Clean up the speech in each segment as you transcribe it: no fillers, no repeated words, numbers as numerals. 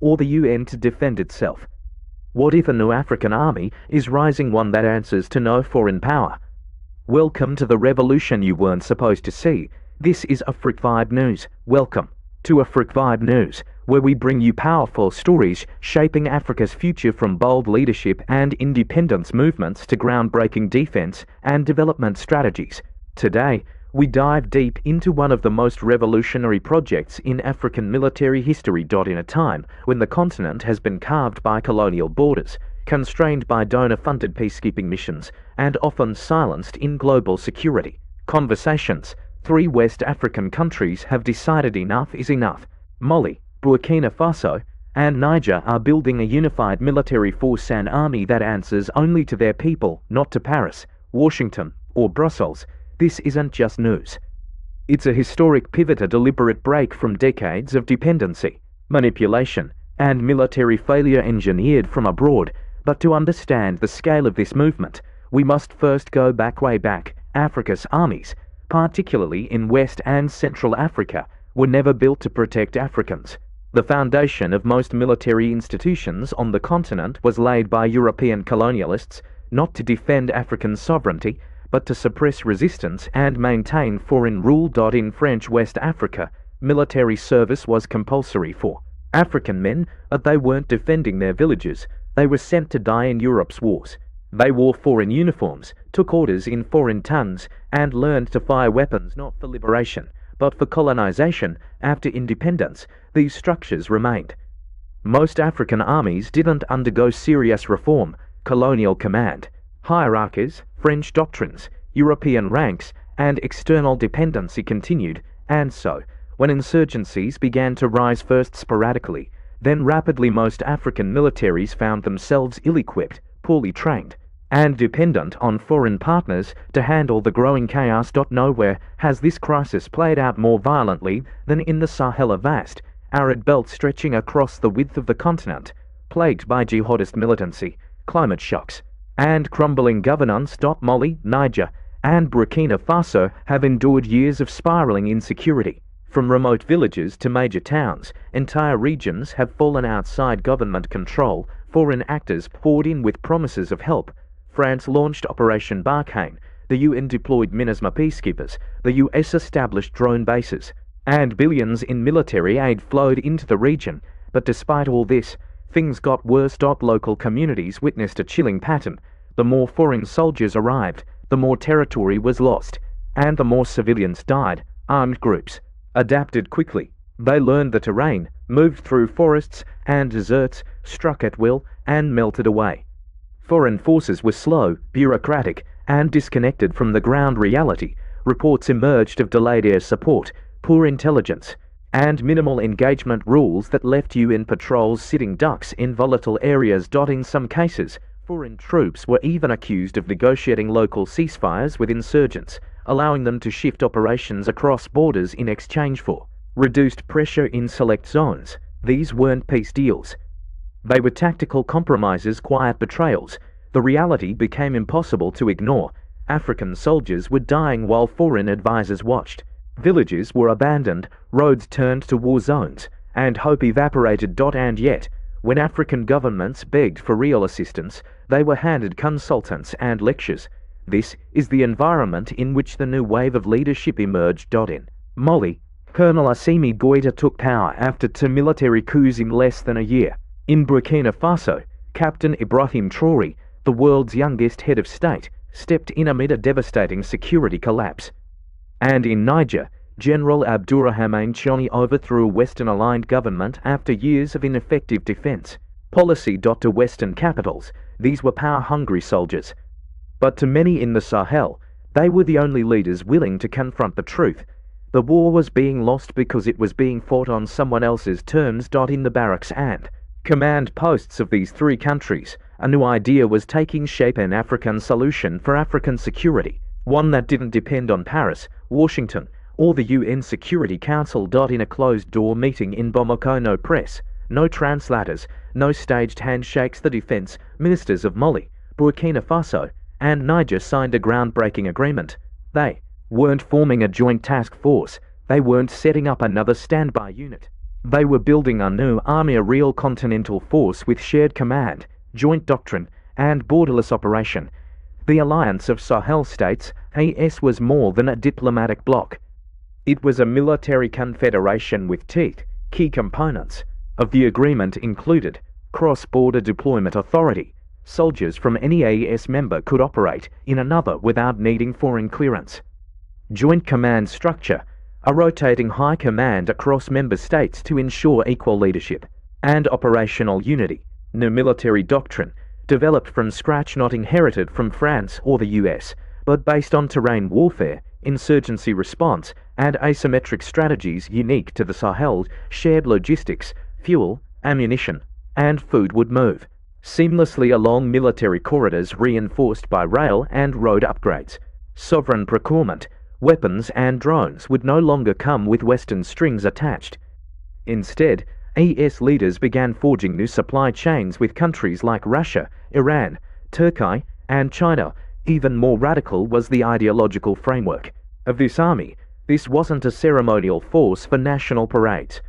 or the UN to defend itself? What if a new African army is rising, one that answers to no foreign power? Welcome to the revolution you weren't supposed to see. This is Afrique Vibe News. Welcome to Afrique Vibe News, where we bring you powerful stories shaping Africa's future, from bold leadership and independence movements to groundbreaking defense and development strategies. Today, we dive deep into one of the most revolutionary projects in African military history. In a time when the continent has been carved by colonial borders, constrained by donor-funded peacekeeping missions, and often silenced in global security conversations, 3 West African countries have decided enough is enough. Mali, Burkina Faso, and Niger are building a unified military force, an army that answers only to their people, not to Paris, Washington, or Brussels. This isn't just news. It's a historic pivot, a deliberate break from decades of dependency, manipulation, and military failure engineered from abroad. But to understand the scale of this movement, we must first go way back. Africa's armies, particularly in West and Central Africa, were never built to protect Africans. The foundation of most military institutions on the continent was laid by European colonialists, not to defend African sovereignty, but to suppress resistance and maintain foreign rule. In French West Africa, military service was compulsory for African men, but they weren't defending their villages. They were sent to die in Europe's wars. They wore foreign uniforms, took orders in foreign tongues, and learned to fire weapons not for liberation, but for colonization. After independence, these structures remained. Most African armies didn't undergo serious reform. Colonial command, hierarchies, French doctrines, European ranks, and external dependency continued, and so, when insurgencies began to rise, first sporadically, then rapidly, most African militaries found themselves ill-equipped, poorly trained, and dependent on foreign partners to handle the growing chaos. Nowhere has this crisis played out more violently than in the Sahel, a vast, arid belt stretching across the width of the continent, plagued by jihadist militancy, climate shocks, and crumbling governance. Mali, Niger, and Burkina Faso have endured years of spiraling insecurity. From remote villages to major towns, entire regions have fallen outside government control. Foreign actors poured in with promises of help. France launched Operation Barkhane, the UN deployed MINUSMA peacekeepers, the US established drone bases, and billions in military aid flowed into the region. But despite all this, things got worse. Local communities witnessed a chilling pattern. The more foreign soldiers arrived, the more territory was lost, and the more civilians died. Armed groups adapted quickly. They learned the terrain, moved through forests and deserts, struck at will, and melted away. Foreign forces were slow, bureaucratic, and disconnected from the ground reality. Reports emerged of delayed air support, poor intelligence, and minimal engagement, rules that left UN patrols sitting ducks in volatile areas. In some cases, foreign troops were even accused of negotiating local ceasefires with insurgents, allowing them to shift operations across borders in exchange for reduced pressure in select zones. These weren't peace deals. They were tactical compromises, quiet betrayals. The reality became impossible to ignore. African soldiers were dying while foreign advisors watched. Villages were abandoned, roads turned to war zones, and hope evaporated. And yet, when African governments begged for real assistance, they were handed consultants and lectures. This is the environment in which the new wave of leadership emerged. In Mali, Colonel Assimi Goïta took power after 2 military coups in less than a year. In Burkina Faso, Captain Ibrahim Traoré, the world's youngest head of state, stepped in amid a devastating security collapse. And in Niger, General Abdourahmane Tiani overthrew a Western-aligned government after years of ineffective defense policy. To Western capitals, these were power-hungry soldiers. But to many in the Sahel, they were the only leaders willing to confront the truth. The war was being lost because it was being fought on someone else's terms. In the barracks and command posts of these 3 countries, a new idea was taking shape: an African solution for African security, one that didn't depend on Paris, Washington, or the UN Security Council. In a closed-door meeting in Bamako, no press, no translators, no staged handshakes, the defense ministers of Mali, Burkina Faso, and Niger signed a groundbreaking agreement. They weren't forming a joint task force. They weren't setting up another standby unit. They were building a new army, a real continental force with shared command, joint doctrine, and borderless operation. The alliance of Sahel states, AES, was more than a diplomatic bloc. It was a military confederation with teeth. Key components of the agreement included cross-border deployment authority. Soldiers from any AES member could operate in another without needing foreign clearance. Joint command structure, a rotating high command across member states to ensure equal leadership. And operational unity, new military doctrine, developed from scratch, not inherited from France or the US, but based on terrain warfare, insurgency response, and asymmetric strategies unique to the Sahel. Shared logistics, fuel, ammunition, and food would move seamlessly along military corridors reinforced by rail and road upgrades. Sovereign procurement, weapons and drones would no longer come with Western strings attached. Instead, AES leaders began forging new supply chains with countries like Russia, Iran, Turkey, and China. Even more radical was the ideological framework of this army. This wasn't a ceremonial force for national parades.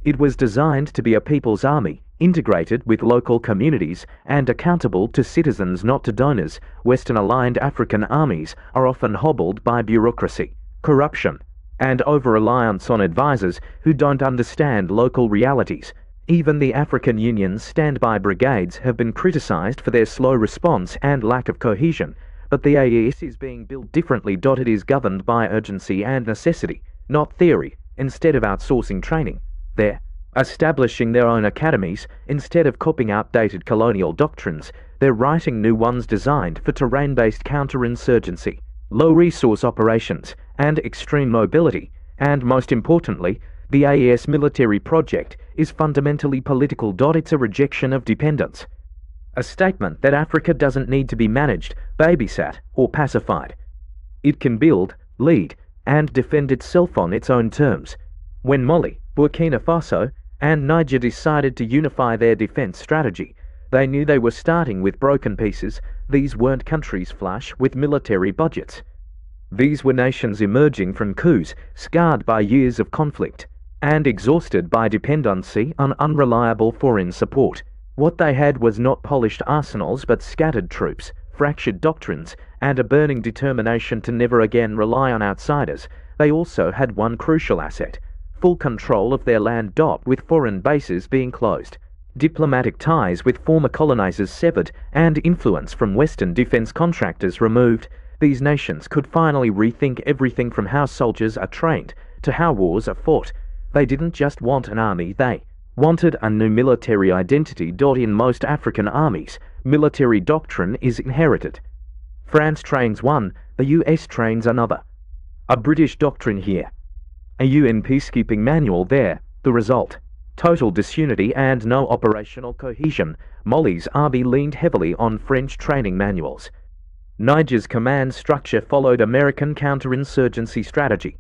It was designed to be a people's army, integrated with local communities and accountable to citizens, not to donors. Western-aligned African armies are often hobbled by bureaucracy, corruption, and over-reliance on advisors who don't understand local realities. Even the African Union's standby brigades have been criticized for their slow response and lack of cohesion, but the AES is being built differently. It is governed by urgency and necessity, not theory. Instead of outsourcing training, they're establishing their own academies. Instead of copying outdated colonial doctrines, they're writing new ones designed for terrain-based counterinsurgency, low-resource operations, and extreme mobility. And most importantly, the AES military project is fundamentally political. It's a rejection of dependence, a statement that Africa doesn't need to be managed, babysat, or pacified. It can build, lead, and defend itself on its own terms. When Mali, Burkina Faso, and Niger decided to unify their defense strategy, they knew they were starting with broken pieces. These weren't countries flush with military budgets. These were nations emerging from coups, scarred by years of conflict, and exhausted by dependency on unreliable foreign support. What they had was not polished arsenals but scattered troops, fractured doctrines, and a burning determination to never again rely on outsiders. They also had one crucial asset: full control of their land. With foreign bases being closed, diplomatic ties with former colonizers severed, and influence from Western defense contractors removed, these nations could finally rethink everything from how soldiers are trained to how wars are fought. They didn't just want an army, they wanted a new military identity. In most African armies, military doctrine is inherited. France trains one, the US trains another. A British doctrine here, a UN peacekeeping manual there. The result: total disunity and no operational cohesion. Mali's army leaned heavily on French training manuals. Niger's command structure followed American counterinsurgency strategy.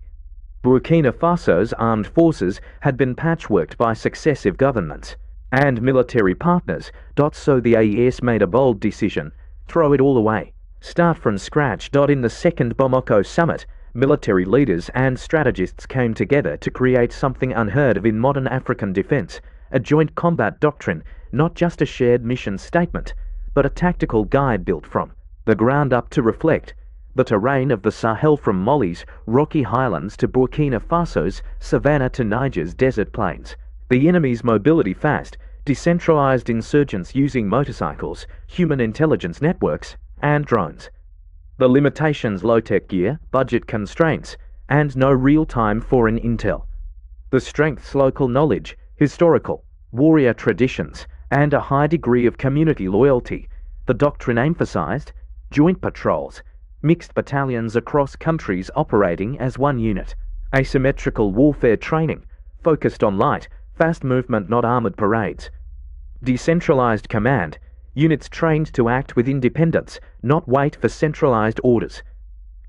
Burkina Faso's armed forces had been patchworked by successive governments and military partners. So the AES made a bold decision: throw it all away, start from scratch. In the second Bamako summit, military leaders and strategists came together to create something unheard of in modern African defense: a joint combat doctrine, not just a shared mission statement, but a tactical guide built from the ground up to reflect the terrain of the Sahel, from Mali's rocky highlands to Burkina Faso's savanna to Niger's desert plains. The enemy's mobility fast, decentralized insurgents using motorcycles, human intelligence networks, and drones. The limitations: low-tech gear, budget constraints, and no real-time foreign intel. The strengths: local knowledge, historical, warrior traditions, and a high degree of community loyalty. The doctrine emphasized joint patrols, mixed battalions across countries operating as one unit, asymmetrical warfare training, focused on light, fast movement, not armored parades. Decentralized command, units trained to act with independence, not wait for centralized orders.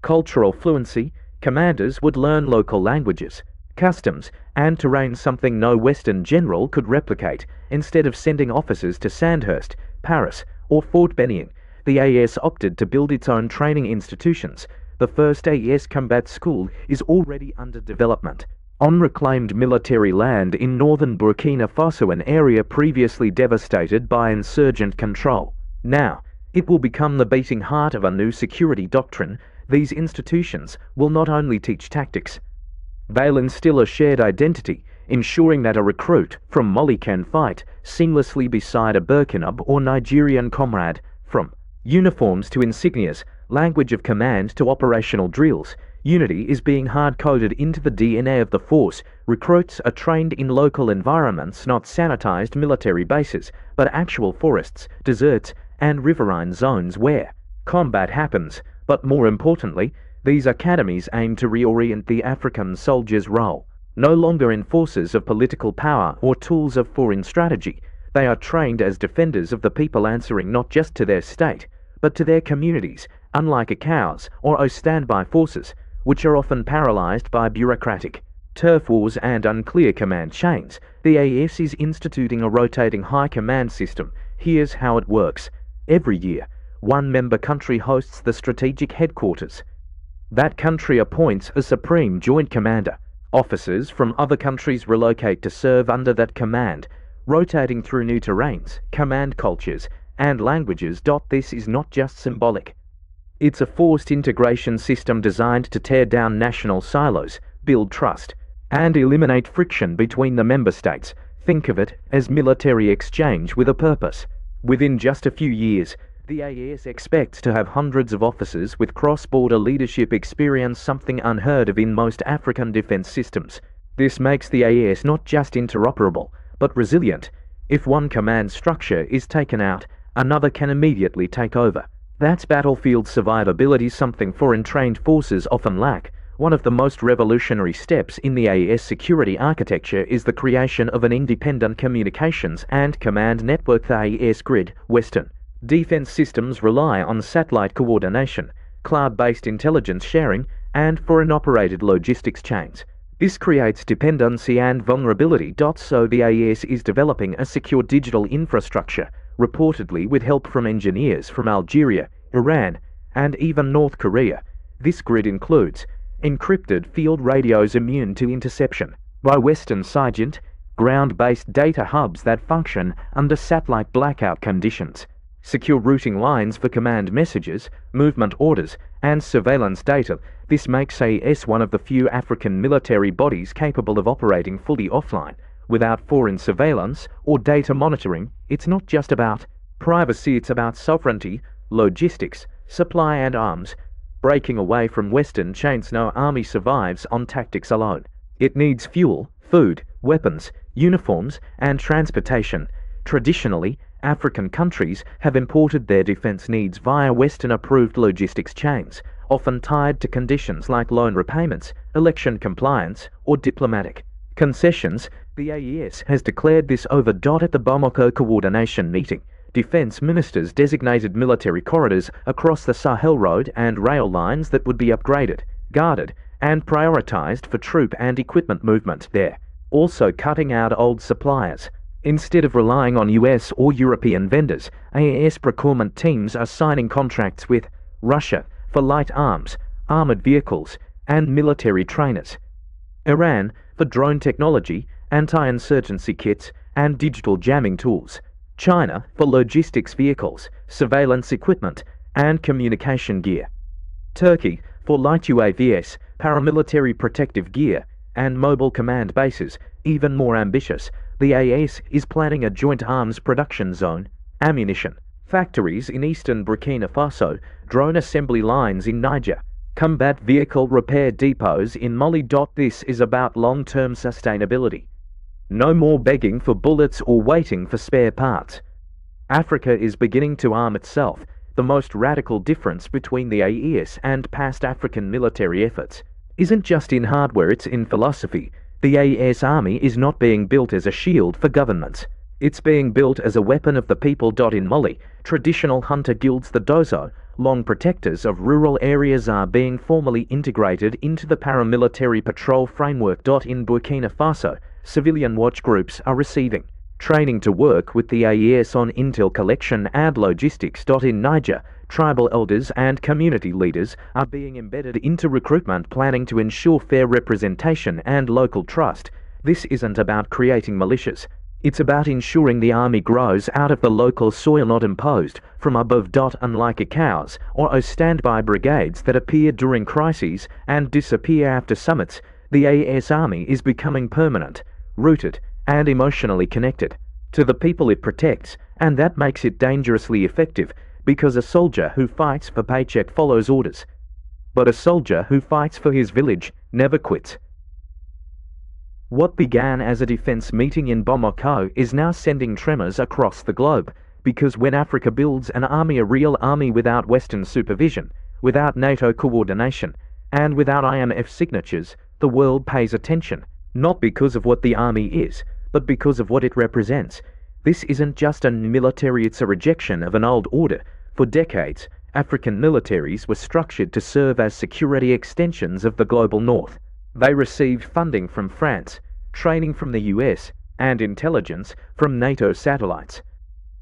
Cultural fluency, commanders would learn local languages, customs, and terrain, something no Western general could replicate. Instead of sending officers to Sandhurst, Paris, or Fort Benning, the AES opted to build its own training institutions. The first AES combat school is already under development on reclaimed military land in northern Burkina Faso, an area previously devastated by insurgent control. Now, it will become the beating heart of a new security doctrine. These institutions will not only teach tactics, they'll instill a shared identity, ensuring that a recruit from Mali can fight seamlessly beside a Burkina or Nigerian comrade. From uniforms to insignias, language of command to operational drills, unity is being hard-coded into the DNA of the force. Recruits are trained in local environments, not sanitized military bases, but actual forests, deserts, and riverine zones where combat happens. But more importantly, these academies aim to reorient the African soldier's role. No longer enforcers of political power or tools of foreign strategy, they are trained as defenders of the people, answering not just to their state, but to their communities, unlike ACOWs or standby forces, which are often paralyzed by bureaucratic turf wars and unclear command chains. The AES is instituting a rotating high command system. Here's how it works. Every year, one member country hosts the strategic headquarters. That country appoints a supreme joint commander. Officers from other countries relocate to serve under that command, rotating through new terrains, command cultures, and languages. This is not just symbolic. It's a forced integration system designed to tear down national silos, build trust, and eliminate friction between the member states. Think of it as military exchange with a purpose. Within just a few years, the AES expects to have hundreds of officers with cross-border leadership experience, something unheard of in most African defense systems. This makes the AES not just interoperable, but resilient. If one command structure is taken out, another can immediately take over. That's battlefield survivability, something foreign trained forces often lack. One of the most revolutionary steps in the AES security architecture is the creation of an independent communications and command network. The AES grid, Western defense systems rely on satellite coordination, cloud-based intelligence sharing, and foreign-operated logistics chains. This creates dependency and vulnerability. So the AES is developing a secure digital infrastructure, reportedly with help from engineers from Algeria, Iran, and even North Korea. This grid includes encrypted field radios immune to interception by Western SIGINT, ground-based data hubs that function under satellite blackout conditions, secure routing lines for command messages, movement orders, and surveillance data. This makes AES one of the few African military bodies capable of operating fully offline, without foreign surveillance or data monitoring. It's not just about privacy, it's about sovereignty, logistics, supply and arms. Breaking away from Western chains, no army survives on tactics alone. It needs fuel, food, weapons, uniforms, and transportation. Traditionally, African countries have imported their defense needs via Western-approved logistics chains, often tied to conditions like loan repayments, election compliance, or diplomatic concessions. The AES has declared this over. At the Bamako coordination meeting, defense ministers designated military corridors across the Sahel road and rail lines that would be upgraded, guarded, and prioritized for troop and equipment movement there, also cutting out old suppliers. Instead of relying on US or European vendors, AES procurement teams are signing contracts with Russia for light arms, armored vehicles, and military trainers, Iran for drone technology, anti-insurgency kits, and digital jamming tools, China for logistics vehicles, surveillance equipment, and communication gear, Turkey for light UAVs, paramilitary protective gear, and mobile command bases. Even more ambitious, the AES is planning a joint arms production zone, ammunition factories in eastern Burkina Faso, drone assembly lines in Niger, combat vehicle repair depots in Mali. This is about long-term sustainability. No more begging for bullets or waiting for spare parts. Africa is beginning to arm itself. The most radical difference between the AES and past African military efforts isn't just in hardware, it's in philosophy. The AES army is not being built as a shield for governments. It's being built as a weapon of the people. In Mali, traditional hunter guilds, the Dozo, long protectors of rural areas, are being formally integrated into the paramilitary patrol framework. In Burkina Faso, civilian watch groups are receiving training to work with the AES on intel collection and logistics. In Niger, tribal elders and community leaders are being embedded into recruitment planning to ensure fair representation and local trust. This isn't about creating militias. It's about ensuring the army grows out of the local soil, not imposed from above. Unlike ICAOs or standby brigades that appear during crises and disappear after summits, the AES army is becoming permanent, rooted, and emotionally connected to the people it protects, and that makes it dangerously effective, because a soldier who fights for paycheck follows orders. But a soldier who fights for his village never quits. What began as a defense meeting in Bamako is now sending tremors across the globe, because when Africa builds an army, a real army without Western supervision, without NATO coordination, and without IMF signatures, the world pays attention, not because of what the army is, but because of what it represents. This isn't just a military, it's a rejection of an old order. For decades, African militaries were structured to serve as security extensions of the global north. They received funding from France, training from the US, and intelligence from NATO satellites.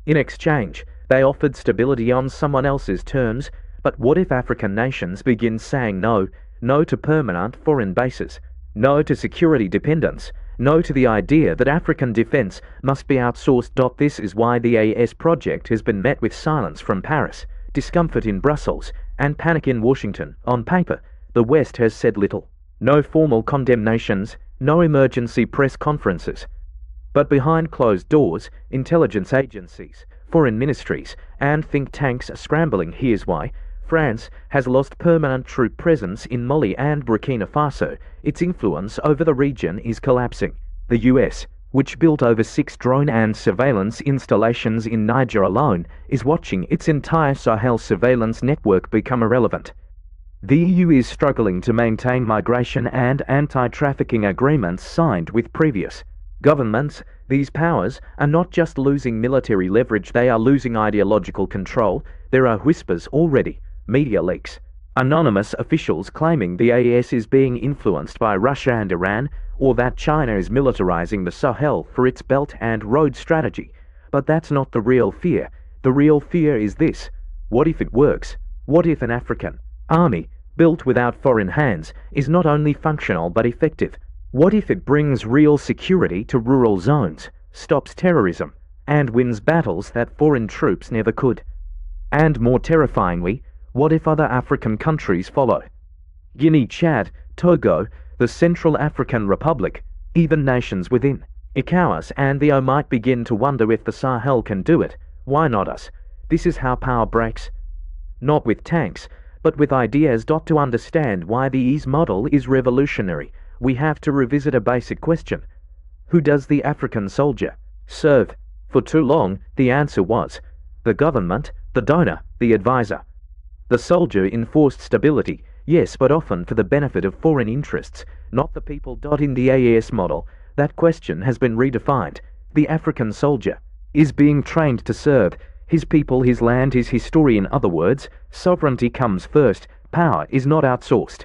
In exchange, they offered stability on someone else's terms. But what if African nations begin saying no? No to permanent foreign bases, no to security dependence, no to the idea that African defense must be outsourced. This is why the AES project has been met with silence from Paris, discomfort in Brussels, and panic in Washington. On paper, the West has said little. No formal condemnations, no emergency press conferences. But behind closed doors, intelligence agencies, foreign ministries, and think tanks are scrambling. Here's why. France has lost permanent troop presence in Mali and Burkina Faso. Its influence over the region is collapsing. The US, which built over 6 drone and surveillance installations in Niger alone, is watching its entire Sahel surveillance network become irrelevant. The EU is struggling to maintain migration and anti-trafficking agreements signed with previous governments. These powers are not just losing military leverage, they are losing ideological control. There are whispers already, media leaks, anonymous officials claiming the AES is being influenced by Russia and Iran, or that China is militarizing the Sahel for its Belt and Road strategy. But that's not the real fear. The real fear is this: what if it works? What if an African army, built without foreign hands, is not only functional but effective? What if it brings real security to rural zones, stops terrorism, and wins battles that foreign troops never could? And more terrifyingly, what if other African countries follow? Guinea, Chad, Togo, the Central African Republic, even nations within ICAOs and the O might begin to wonder if the Sahel can do it. Why not us? This is how power breaks. Not with tanks, but with ideas. To understand why the EAS model is revolutionary, we have to revisit a basic question. Who does the African soldier serve? For too long, the answer was the government, the donor, the advisor. The soldier enforced stability, yes, but often for the benefit of foreign interests, not the people. In the AES model, that question has been redefined. The African soldier is being trained to serve his people, his land, his history. In other words, sovereignty comes first. Power is not outsourced.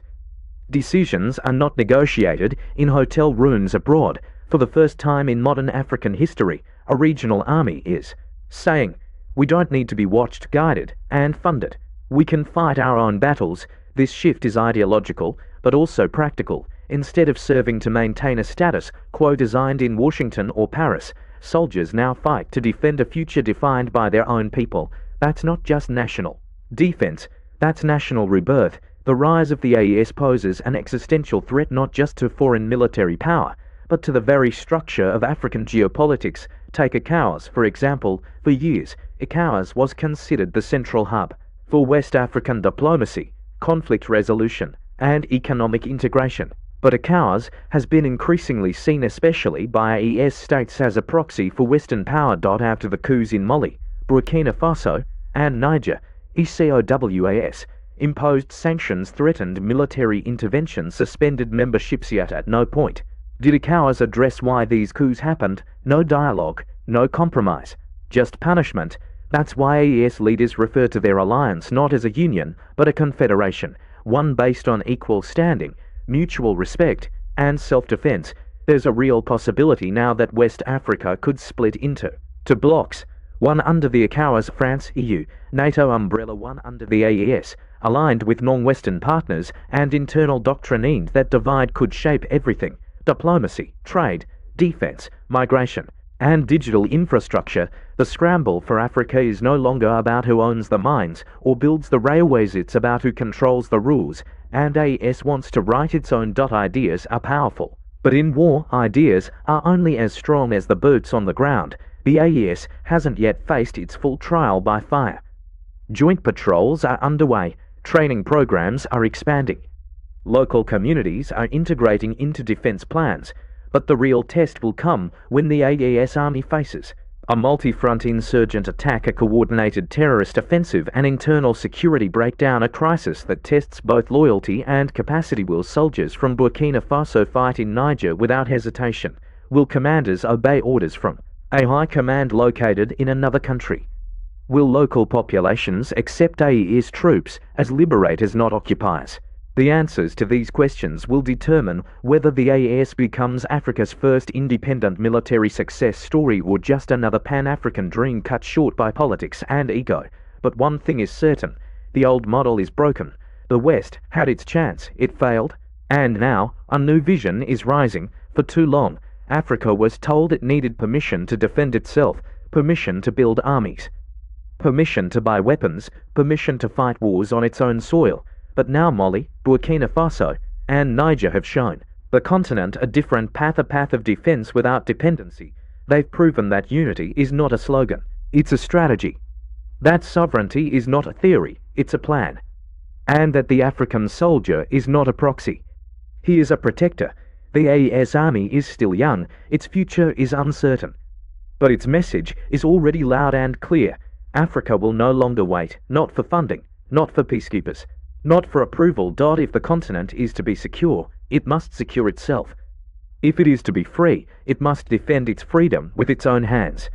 Decisions are not negotiated in hotel rooms abroad. For the first time in modern African history, a regional army is saying, we don't need to be watched, guided, and funded. We can fight our own battles. This shift is ideological, but also practical. Instead of serving to maintain a status quo designed in Washington or Paris, soldiers now fight to defend a future defined by their own people. That's not just national defense, that's national rebirth. The rise of the AES poses an existential threat not just to foreign military power, but to the very structure of African geopolitics. Take ICAOs, for example. For years, ICAOs was considered the central hub for West African diplomacy, conflict resolution, and economic integration. But ICAOs has been increasingly seen, especially by AES states, as a proxy for Western power. After the coups in Mali, Burkina Faso, and Niger, ECOWAS imposed sanctions, threatened military intervention, suspended memberships. Yet at no point did ICAOs address why these coups happened. No dialogue, no compromise, just punishment. That's why AES leaders refer to their alliance not as a union, but a confederation, one based on equal standing, mutual respect, and self-defense. There's a real possibility now that West Africa could split into two blocks, one under the ECOWAS France-EU, NATO umbrella, one under the AES, aligned with non-Western partners, and internal doctrines that divide could shape everything: diplomacy, trade, defense, migration, and digital infrastructure. The scramble for Africa is no longer about who owns the mines or builds the railways, it's about who controls the rules, and AES wants to write its own. Ideas are powerful, but in war, ideas are only as strong as the boots on the ground. The AES hasn't yet faced its full trial by fire. Joint patrols are underway, training programs are expanding, local communities are integrating into defense plans, but the real test will come when the AES army faces a multi-front insurgent attack, a coordinated terrorist offensive, an internal security breakdown, a crisis that tests both loyalty and capacity. Will soldiers from Burkina Faso fight in Niger without hesitation? Will commanders obey orders from a high command located in another country? Will local populations accept AES troops as liberators, not occupiers? The answers to these questions will determine whether the AES becomes Africa's first independent military success story or just another Pan-African dream cut short by politics and ego. But one thing is certain: the old model is broken. The West had its chance, it failed, and now a new vision is rising. For too long, Africa was told it needed permission to defend itself, permission to build armies, permission to buy weapons, permission to fight wars on its own soil. But now Mali, Burkina Faso, and Niger have shown the continent a different path, a path of defense without dependency. They've proven that unity is not a slogan, it's a strategy. That sovereignty is not a theory, it's a plan. And that the African soldier is not a proxy. He is a protector. The AES army is still young, its future is uncertain. But its message is already loud and clear. Africa will no longer wait, not for funding, not for peacekeepers, not for approval. If the continent is to be secure, it must secure itself. If it is to be free, it must defend its freedom with its own hands.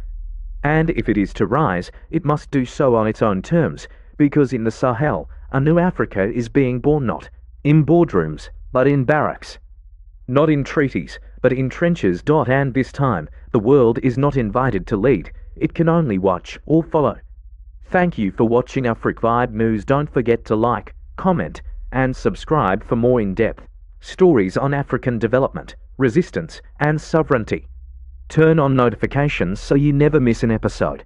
And if it is to rise, it must do so on its own terms, because in the Sahel, a new Africa is being born, not in boardrooms, but in barracks. Not in treaties, but in trenches. And this time, the world is not invited to lead, it can only watch or follow. Thank you for watching Africa Vibe News. Don't forget to like, comment, and subscribe for more in-depth stories on African development, resistance, and sovereignty. Turn on notifications so you never miss an episode.